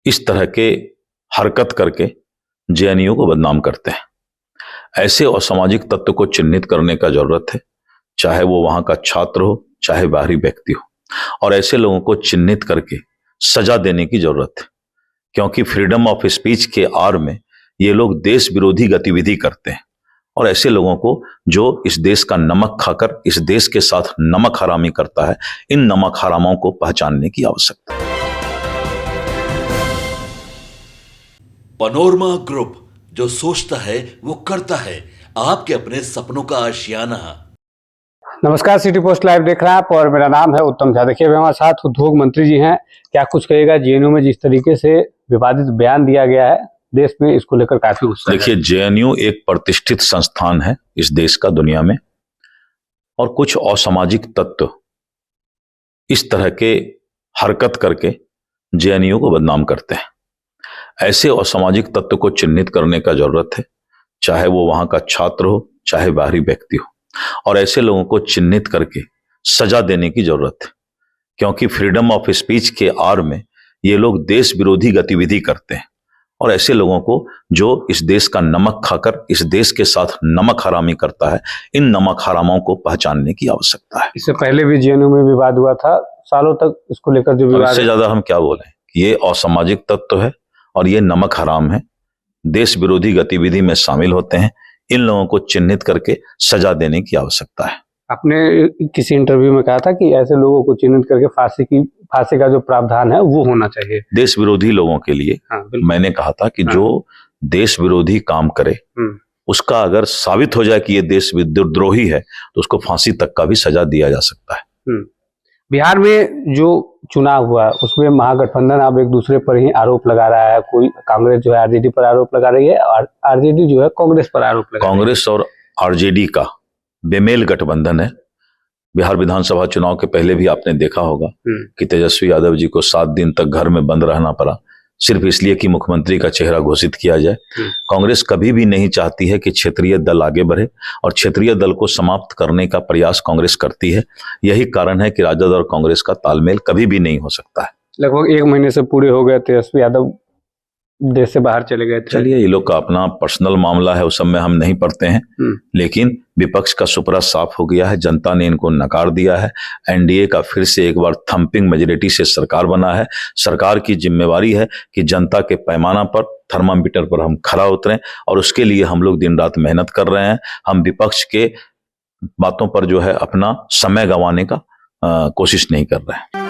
इस तरह के हरकत करके जेएनयू को बदनाम करते हैं। ऐसे असामाजिक तत्व को चिन्हित करने का जरूरत है, चाहे वो वहां का छात्र हो चाहे बाहरी व्यक्ति हो, और ऐसे लोगों को चिन्हित करके सजा देने की जरूरत है, क्योंकि फ्रीडम ऑफ स्पीच के आड़ में ये लोग देश विरोधी गतिविधि करते हैं। और ऐसे लोगों को जो इस देश का नमक खाकर इस देश के साथ नमक हरामी करता है, इन नमक हरामों को पहचानने की आवश्यकता है। पनोरमा ग्रुप, जो सोचता है वो करता है, आपके अपने सपनों का आशियाना। नमस्कार, सिटी पोस्ट लाइव देख रहे हैं आप और मेरा नाम है उत्तम झा। देखिए हमारे साथ उद्योग मंत्री जी हैं। क्या कुछ कहेगा जेएनयू में जिस तरीके से विवादित बयान दिया गया है, देश में इसको लेकर काफी गुस्सा है। देखिए, जेएनयू एक प्रतिष्ठित संस्थान है इस देश का, दुनिया में, और कुछ असामाजिक तत्व इस तरह के हरकत करके जेएनयू को बदनाम करते हैं। ऐसे असामाजिक तत्व को चिन्हित करने का जरूरत है, चाहे वो वहां का छात्र हो चाहे बाहरी व्यक्ति हो, और ऐसे लोगों को चिन्हित करके सजा देने की जरूरत है, क्योंकि फ्रीडम ऑफ स्पीच के आड़ में ये लोग देश विरोधी गतिविधि करते हैं। और ऐसे लोगों को जो इस देश का नमक खाकर इस देश के साथ नमक हरामी करता है, इन नमक हरामों को पहचानने की आवश्यकता है। इससे पहले भी जेएनयू में विवाद हुआ था, सालों तक इसको लेकर जो विवाद, इससे ज्यादा हम क्या बोलें, ये असामाजिक तत्व है और ये नमक हराम है, देश विरोधी गतिविधि में शामिल होते हैं। इन लोगों को चिन्हित करके सजा देने की आवश्यकता है। आपने किसी इंटरव्यू में कहा था कि ऐसे लोगों को चिन्हित करके फांसी का जो प्रावधान है वो होना चाहिए देश विरोधी लोगों के लिए। मैंने कहा था कि जो देश विरोधी काम करे, उसका अगर साबित हो जाए कि ये देश विद्रोही है, तो उसको फांसी तक का भी सजा दिया जा सकता है। बिहार में जो चुनाव हुआ उसमें महागठबंधन अब एक दूसरे पर ही आरोप लगा रहा है। कोई कांग्रेस जो है आरजेडी पर आरोप लगा रही है और आरजेडी जो है कांग्रेस पर आरोप लगा रही है। कांग्रेस और आरजेडी का बेमेल गठबंधन है। बिहार विधानसभा चुनाव के पहले भी आपने देखा होगा कि तेजस्वी यादव जी को 7 दिन तक घर में बंद रहना पड़ा, सिर्फ इसलिए कि मुख्यमंत्री का चेहरा घोषित किया जाए। कांग्रेस कभी भी नहीं चाहती है कि क्षेत्रीय दल आगे बढ़े, और क्षेत्रीय दल को समाप्त करने का प्रयास कांग्रेस करती है। यही कारण है कि राजद और कांग्रेस का तालमेल कभी भी नहीं हो सकता है। लगभग 1 महीने से पूरे हो गए, तेजस्वी यादव देश से बाहर चले गए थे। चलिए, ये लोग का अपना पर्सनल मामला है, उस सब में हम नहीं पढ़ते हैं, लेकिन विपक्ष का सुपरा साफ हो गया है। जनता ने इनको नकार दिया है। एनडीए का फिर से एक बार थंपिंग मेजोरिटी से सरकार बना है। सरकार की जिम्मेवारी है कि जनता के पैमाना पर, थर्मामीटर पर हम खरा उतरें, और उसके लिए हम लोग दिन रात मेहनत कर रहे हैं। हम विपक्ष के बातों पर जो है अपना समय गंवाने का कोशिश नहीं कर रहे हैं।